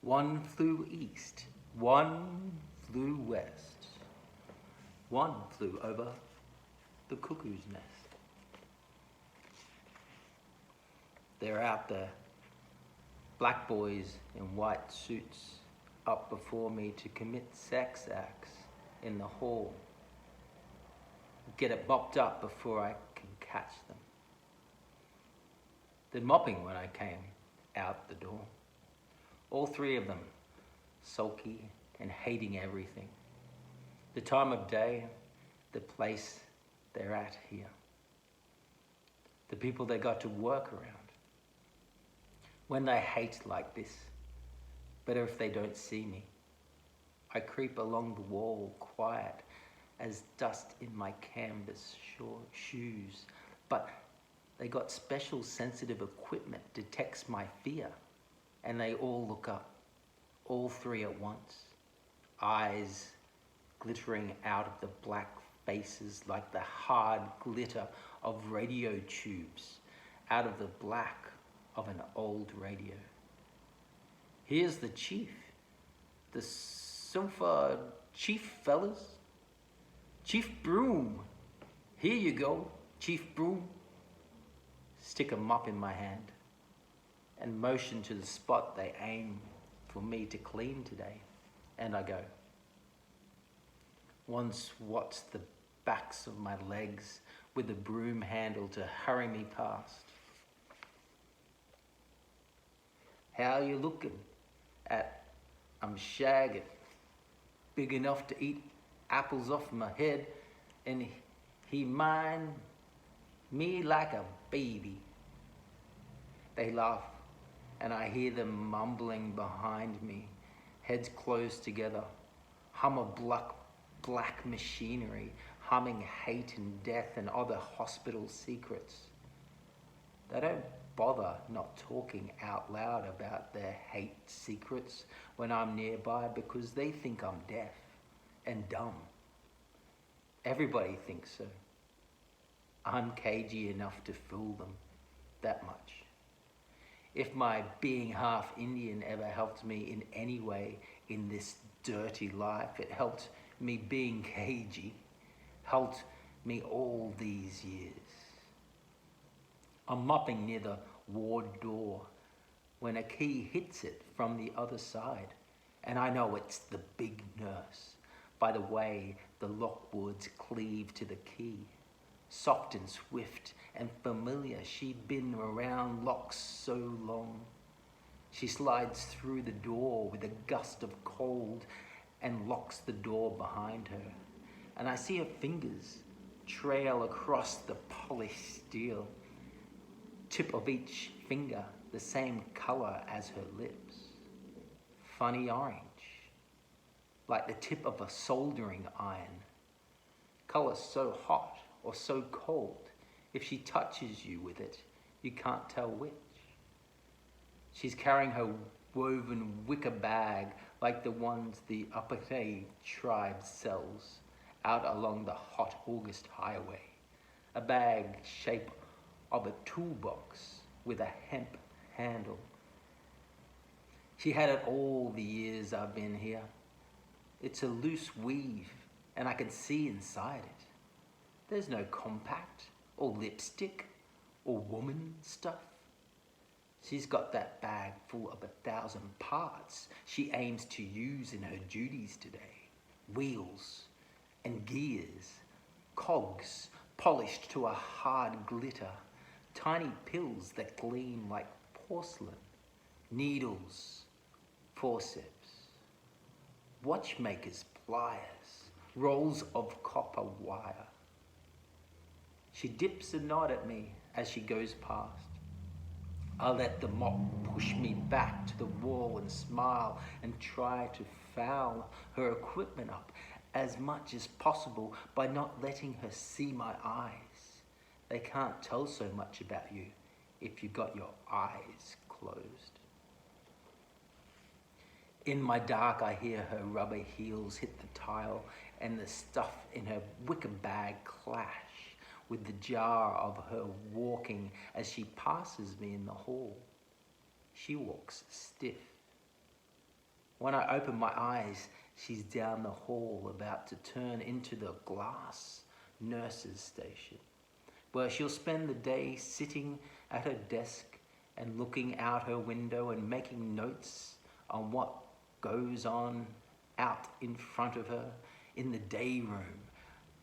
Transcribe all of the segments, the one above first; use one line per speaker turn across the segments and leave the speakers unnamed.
One flew east, one flew west, one flew over the cuckoo's nest. They're out there, black boys in white suits, up before me to commit sex acts in the hall. Get it mopped up before I can catch them. They're mopping when I came out the door. All three of them, sulky and hating everything. The time of day, the place they're at here. The people they got to work around. When they hate like this, better if they don't see me. I creep along the wall, quiet as dust in my canvas shoes, but they got special sensitive equipment detects my fear, and they all look up, all three at once, eyes glittering out of the black faces like the hard glitter of radio tubes out of the black of an old radio. Here's the chief, the silver chief, fellas. Chief Broom, here you go, Chief Broom. Stick a mop in my hand and motion to the spot they aim for me to clean today, and I go. One swats the backs of my legs with the broom handle to hurry me past. How you looking? I'm shagging, big enough to eat apples off my head, and he mind me like a baby. They laugh, and I hear them mumbling behind me, heads close together, hum of black machinery, humming hate and death and other hospital secrets. They don't bother not talking out loud about their hate secrets when I'm nearby because they think I'm deaf and dumb. Everybody thinks so. I'm cagey enough to fool them, that much. If my being half Indian ever helped me in any way in this dirty life, it helped me being cagey, helped me all these years. I'm mopping near the ward door when a key hits it from the other side, and I know it's the big nurse by the way the lockwoods cleave to the key. Soft and swift and familiar, she'd been around locks so long. She slides through the door with a gust of cold and locks the door behind her. And I see her fingers trail across the polished steel, tip of each finger the same color as her lips. Funny orange, like the tip of a soldering iron. Color so hot or so cold, if she touches you with it, you can't tell which. She's carrying her woven wicker bag like the ones the Apathe tribe sells out along the hot August highway. A bag shape of a toolbox with a hemp handle. She had it all the years I've been here. It's a loose weave and I can see inside it. There's no compact or lipstick or woman stuff. She's got that bag full of 1,000 parts she aims to use in her duties today. Wheels and gears, cogs polished to a hard glitter, tiny pills that gleam like porcelain, needles, forceps, watchmakers' pliers, rolls of copper wire. She dips a nod at me as she goes past. I let the mop push me back to the wall and smile and try to foul her equipment up as much as possible by not letting her see my eyes. They can't tell so much about you if you got your eyes closed. In my dark, I hear her rubber heels hit the tile and the stuff in her wicker bag clash with the jar of her walking as she passes me in the hall. She walks stiff. When I open my eyes, she's down the hall about to turn into the glass nurse's station, where she'll spend the day sitting at her desk and looking out her window and making notes on what goes on out in front of her in the day room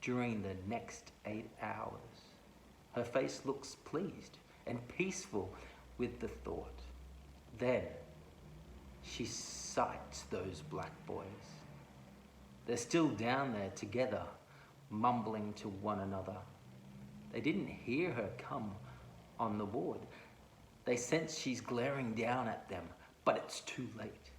during the next 8 hours. Her face looks pleased and peaceful with the thought. Then she sights those black boys. They're still down there together, mumbling to one another. They didn't hear her come on the ward. They sense she's glaring down at them, but it's too late.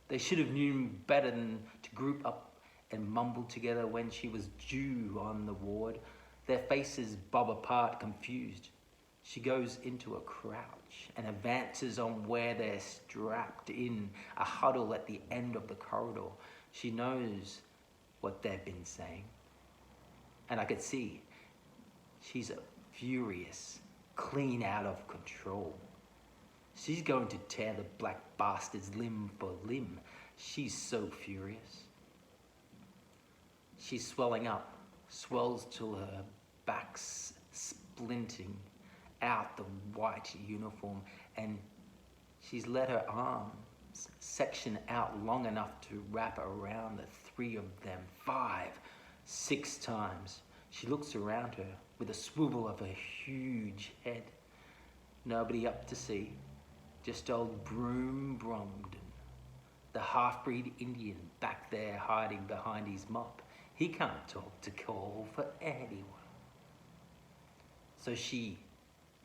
They should have known better than to group up and mumble together when she was due on the ward. Their faces bob apart, confused. She goes into a crouch and advances on where they're strapped in a huddle at the end of the corridor. She knows what they've been saying. And I could see she's furious, clean out of control. She's going to tear the black bastards limb for limb. She's so furious. She's swelling up, swells till her back's splinting out the white uniform, and she's let her arms section out long enough to wrap around the three of them 5, 6 times. She looks around her with a swivel of her huge head. Nobody up to see, just old Broom Bromden, the half-breed Indian back there hiding behind his mop. He can't talk to call for anyone. So she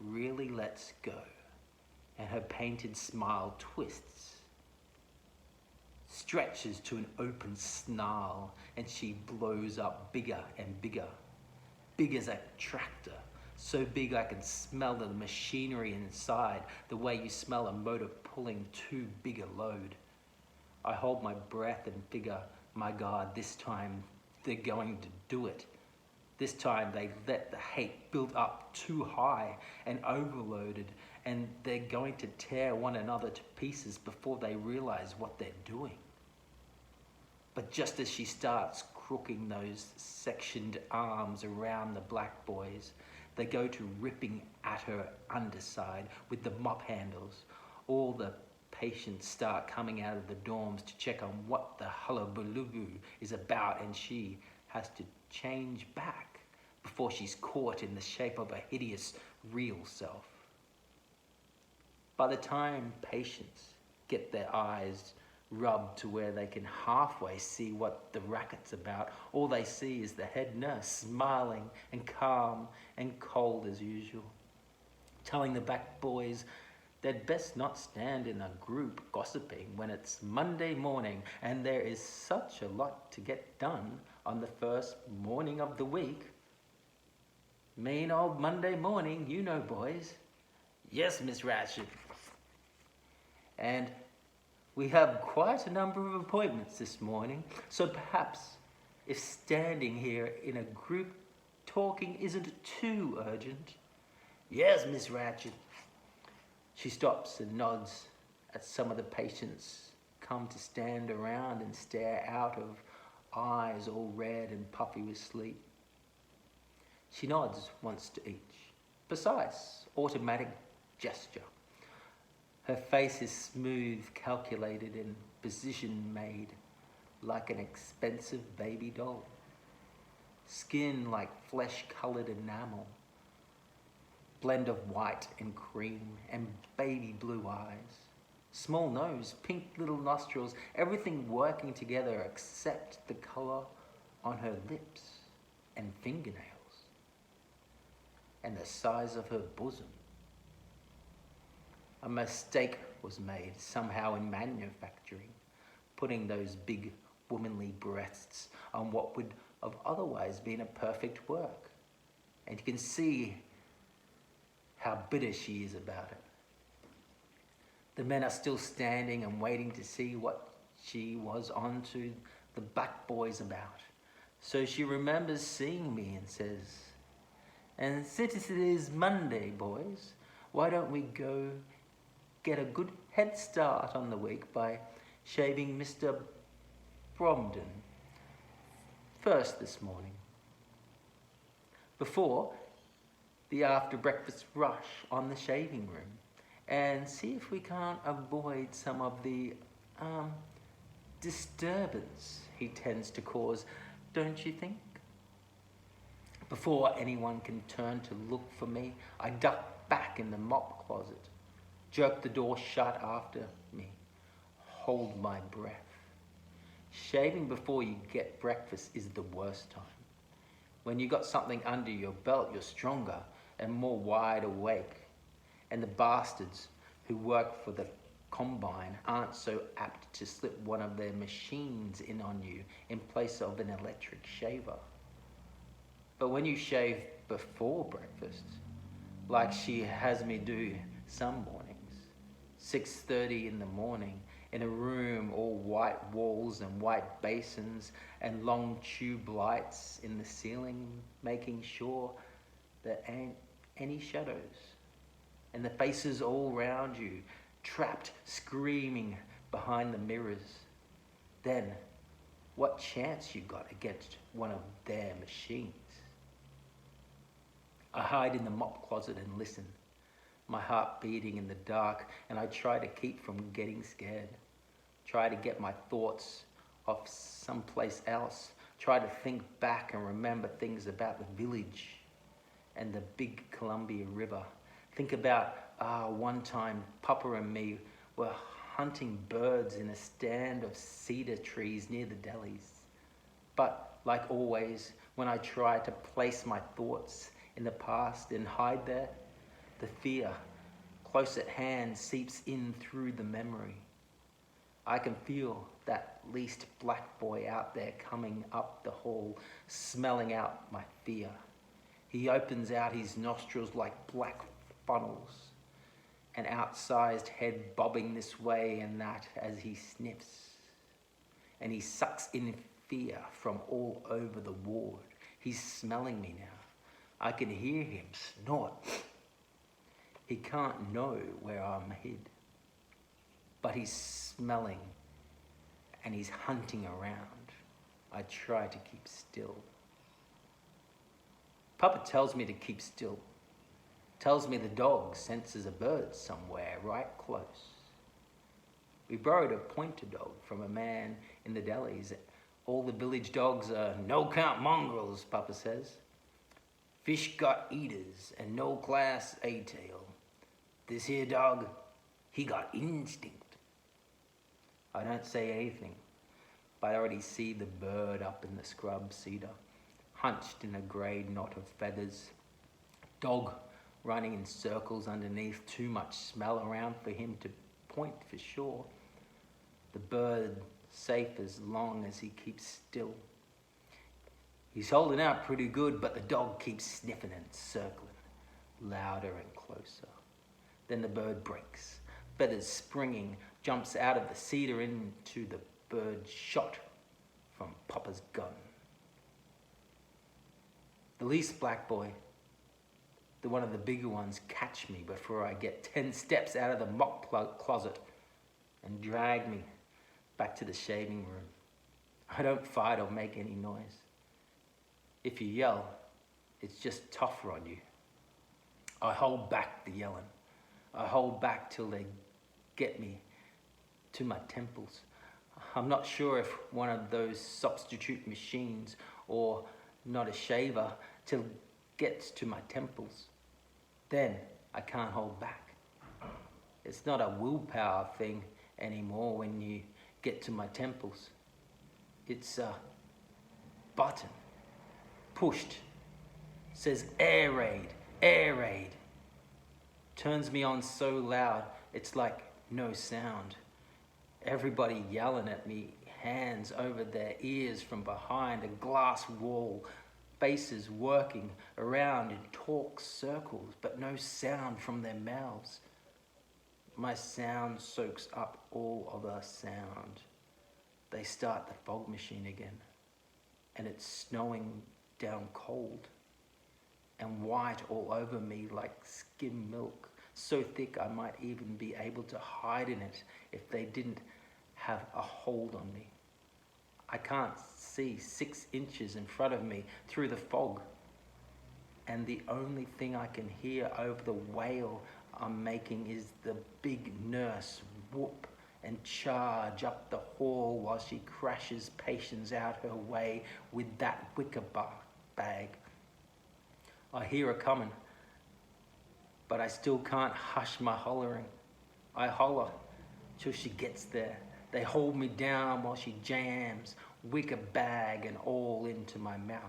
really lets go, and her painted smile twists, stretches to an open snarl, and she blows up bigger and bigger, big as a tractor, so big I can smell the machinery inside, the way you smell a motor pulling too big a load. I hold my breath and figure, my God, this time they're going to do it. This time they let the hate build up too high and overloaded, and they're going to tear one another to pieces before they realize what they're doing. But just as she starts crooking those sectioned arms around the black boys, they go to ripping at her underside with the mop handles. All the patients start coming out of the dorms to check on what the hullabaloo is about, and she has to change back before she's caught in the shape of a hideous real self. By the time patients get their eyes rubbed to where they can halfway see what the racket's about, all they see is the head nurse smiling and calm and cold as usual, telling the black boys they'd best not stand in a group gossiping when it's Monday morning and there is such a lot to get done on the first morning of the week. Mean old Monday morning, you know, boys. Yes, Miss Ratchet. And we have quite a number of appointments this morning, so perhaps if standing here in a group talking isn't too urgent. Yes, Miss Ratchet. She stops and nods at some of the patients come to stand around and stare out of eyes all red and puffy with sleep. She nods once to each. Precise, automatic gesture. Her face is smooth, calculated, and precision-made, like an expensive baby doll. Skin like flesh-colored enamel. Blend of white and cream, and baby blue eyes. Small nose, pink little nostrils, everything working together except the color on her lips and fingernails. And the size of her bosom. A mistake was made somehow in manufacturing, putting those big womanly breasts on what would have otherwise been a perfect work. And you can see how bitter she is about it. The men are still standing and waiting to see what she was on to the black boys about. So she remembers seeing me and says, "And since it is Monday, boys, why don't we go get a good head start on the week by shaving Mr. Bromden first this morning, before the after breakfast rush on the shaving room, and see if we can't avoid some of the disturbance he tends to cause, don't you think? Before anyone can turn to look for me, I duck back in the mop closet, jerk the door shut after me, hold my breath. Shaving before you get breakfast is the worst time. When you got something under your belt, you're stronger and more wide awake. And the bastards who work for the combine aren't so apt to slip one of their machines in on you in place of an electric shaver. But when you shave before breakfast, like she has me do some mornings, 6:30 in the morning, in a room all white walls and white basins and long tube lights in the ceiling, making sure there ain't any shadows, and the faces all round you, trapped, screaming behind the mirrors, then what chance you got against one of their machines? I hide in the mop closet and listen, my heart beating in the dark, and I try to keep from getting scared. Try to get my thoughts off someplace else. Try to think back and remember things about the village and the big Columbia River. Think about one time Papa and me were hunting birds in a stand of cedar trees near the delis. But like always, when I try to place my thoughts in the past and hide there, the fear, close at hand, seeps in through the memory. I can feel that least black boy out there coming up the hall, smelling out my fear. He opens out his nostrils like black funnels, an outsized head bobbing this way and that as he sniffs. And he sucks in fear from all over the ward. He's smelling me now. I can hear him snort. He can't know where I'm hid, but he's smelling and he's hunting around. I try to keep still. Papa tells me to keep still. Tells me the dog senses a bird somewhere right close. We borrowed a pointer dog from a man in the delis. All the village dogs are no-count mongrels, Papa says. Fish got eaters and no class A-tail. This here dog, he got instinct. I don't say anything, but I already see the bird up in the scrub cedar, hunched in a grey knot of feathers. Dog running in circles underneath, too much smell around for him to point for sure. The bird safe as long as he keeps still. He's holding out pretty good, but the dog keeps sniffing and circling, louder and closer. Then the bird breaks, feathers springing, jumps out of the cedar into the bird shot from Papa's gun. The least black boy, the one of the bigger ones, catch me before I get 10 steps out of the mop closet and drag me back to the shaving room. I don't fight or make any noise. If you yell, it's just tougher on you. I hold back the yelling. I hold back till they get me to my temples. I'm not sure if one of those substitute machines or not a shaver till gets to my temples. Then I can't hold back. It's not a willpower thing anymore when you get to my temples. It's a button. Pushed. Says air raid, air raid. Turns me on so loud, it's like no sound. Everybody yelling at me, hands over their ears from behind a glass wall, faces working around in talk circles, but no sound from their mouths. My sound soaks up all other sound. They start the fog machine again, and it's snowing down cold and white all over me like skim milk, so thick I might even be able to hide in it if they didn't have a hold on me. I can't see 6 inches in front of me through the fog. And the only thing I can hear over the wail I'm making is the big nurse whoop and charge up the hall while she crashes patients out her way with that wicker bag. I hear her coming, but I still can't hush my hollering. I holler till she gets there. They hold me down while she jams wicker bag and all into my mouth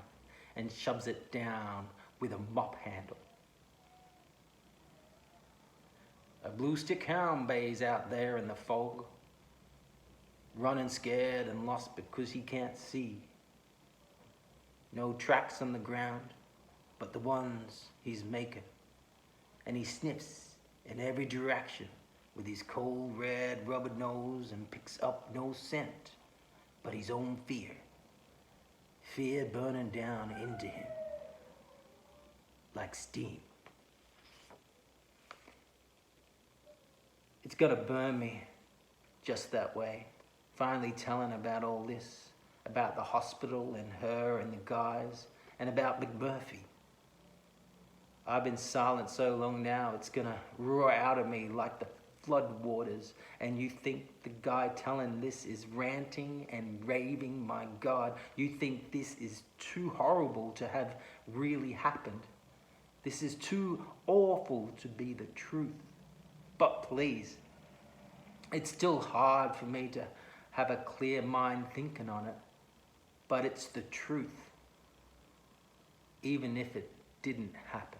and shoves it down with a mop handle. A blue stick hound bays out there in the fog, running scared and lost because he can't see. No tracks on the ground, but the ones he's making. And he sniffs in every direction with his cold red rubber nose and picks up no scent but his own fear. Fear burning down into him like steam. It's gonna burn me just that way. Finally telling about all this, about the hospital and her and the guys, and about McMurphy. I've been silent so long now, it's gonna roar out of me like the flood waters. And you think the guy telling this is ranting and raving? My God, you think this is too horrible to have really happened. This is too awful to be the truth. But please, it's still hard for me to have a clear mind thinking on it. But it's the truth, even if it didn't happen.